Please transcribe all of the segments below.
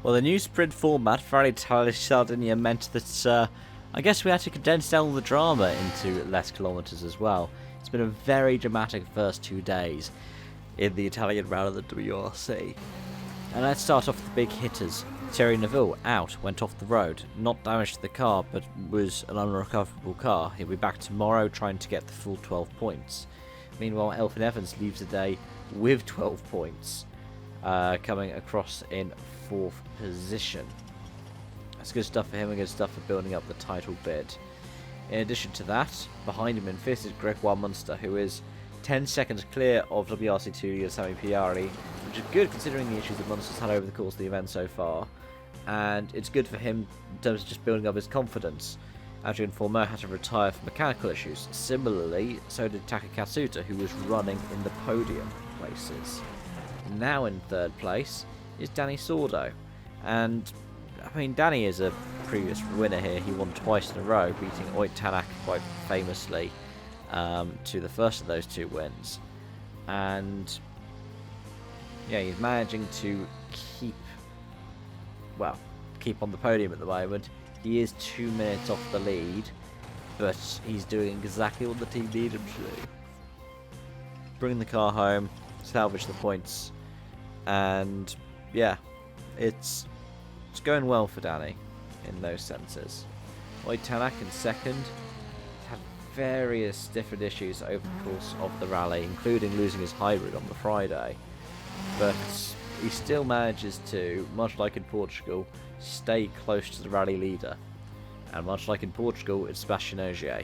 Well, the new sprint format for Italia Sardinia meant that I guess we had to condense down all the drama into less kilometres as well. It's been a very dramatic first 2 days in the Italian round of the WRC. And let's start off with the big hitters. Thierry Neuville out, went off the road, not damaged to the car, but was an unrecoverable car. He'll be back tomorrow trying to get the full 12 points. Meanwhile, Elfyn Evans leaves the day with 12 points, coming across in 4th position. That's good stuff for him and good stuff for building up the title bid. In addition to that, behind him in 5th is Gregoire Munster, who is 10 seconds clear of WRC2 leader Sami Piari, which is good considering the issues that Munster's had over the course of the event so far. And it's good for him in terms of just building up his confidence. Adrian Fourmeux had to retire for mechanical issues. Similarly, so did Taka Katsuta, who was running in the podium places. Now in 3rd place is Danny Sordo. And, I mean, Danny is a previous winner here. He won twice in a row, beating Oyt Tanak quite famously to the first of those 2 wins. And, yeah, he's managing to keep on the podium at the moment. He is 2 minutes off the lead, but he's doing exactly what the team need him to do. Bring the car home, salvage the points, and yeah, it's going well for Danny in those senses. Oyt Tanak in 2nd had various different issues over the course of the rally, including losing his hybrid on the Friday, but he still manages to, much like in Portugal, stay close to the rally leader. And much like in Portugal, it's Sebastian Ogier.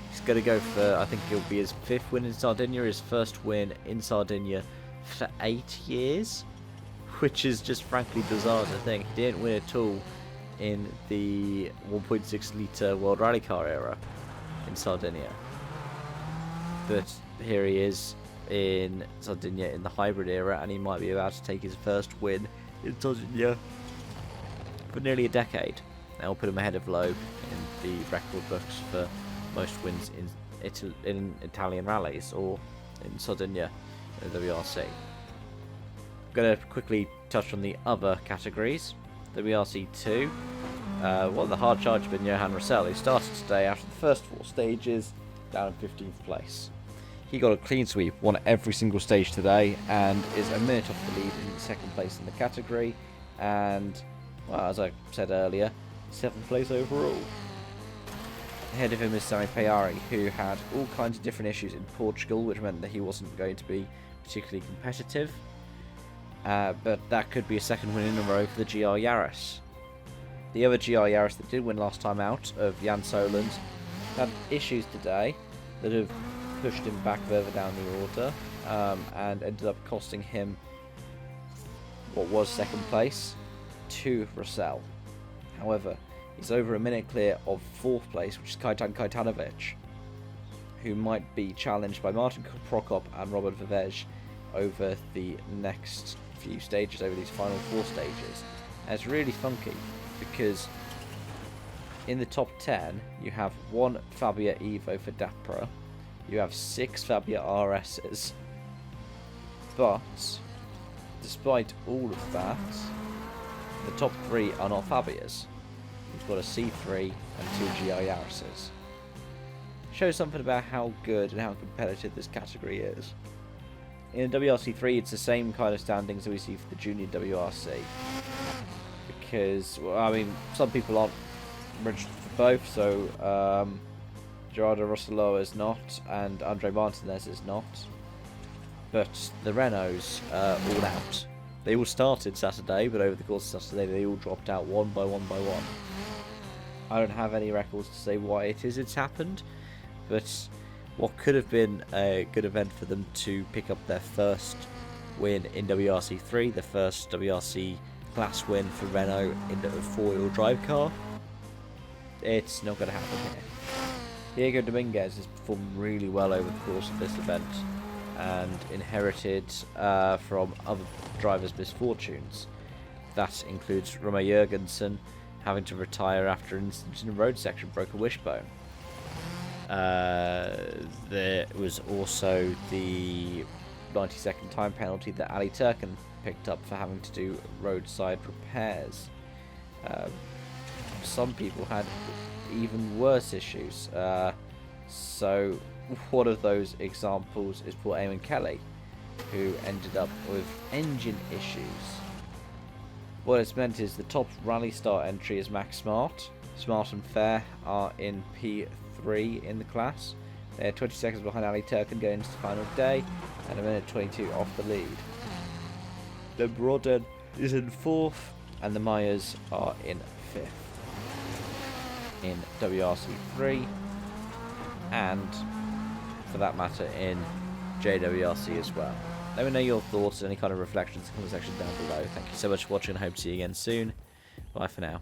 He's going to go for, I think it'll be his 5th win in Sardinia, his first win in Sardinia for 8 years, which is just frankly bizarre to think. He didn't win at all in the 1.6 litre World Rally Car era in Sardinia. But here he is in Sardinia in the hybrid era, and he might be about to take his first win in Sardinia for nearly a decade. That will put him ahead of Loeb in the record books for most wins in Italian rallies, or in Sardinia in the WRC. I'm going to quickly touch on the other categories. WRC2, the hard charge has been Johan Roussel, who started today after the first 4 stages, down in 15th place. He got a clean sweep, won every single stage today, and is a minute off the lead in 2nd place in the category, and, well, as I said earlier, 7th place overall. Ahead of him is Sami Piari, who had all kinds of different issues in Portugal, which meant that he wasn't going to be particularly competitive, but that could be a 2nd win in a row for the GR Yaris. The other GR Yaris that did win last time out, of Jan Solund, had issues today that have pushed him back further down the order, and ended up costing him what was 2nd place to Roussel. However, he's over a minute clear of 4th place, which is Kajtan Kajtanovic, who might be challenged by Martin Prokop and Robert Vivej over the next few stages, over these final 4 stages. And it's really funky because in the top 10 you have 1 Fabia Evo for Dapra, you have 6 Fabia RSs, but despite all of that, the top 3 are not Fabias. We've got a C3 and 2 GR Yaris's. Shows something about how good and how competitive this category is. In WRC3, it's the same kind of standings that we see for the junior WRC. Because, well, I mean, some people aren't registered for both, so Gerardo Rossello is not, and Andre Martinez is not. But the Renaults are all out. They all started Saturday, but over the course of Saturday they all dropped out one by one by one. I don't have any records to say why it's happened, but what could have been a good event for them to pick up their first win in WRC3, the first WRC class win for Renault in a 4-wheel drive car, it's not going to happen here. Diego Dominguez has performed really well over the course of this event and inherited from other drivers' misfortunes. That includes Romain Jurgensen having to retire after an incident in a road section, broke a wishbone. There was also the 90-second time penalty that Ali Turkin picked up for having to do roadside repairs. Some people had even worse issues. So one of those examples is poor Eamon Kelly, who ended up with engine issues. What it's meant is the top rally start entry is Max Smart. Smart and Fair are in P3 in the class. They're 20 seconds behind Ali Turkin going into the final day, and a minute 22 off the lead. The Broden is in 4th, and the Myers are in 5th. In WRC3, and for that matter in JWRC as well. Let me know your thoughts and any kind of reflections in the comment section down below. Thank you so much for watching, and I hope to see you again soon. Bye for now.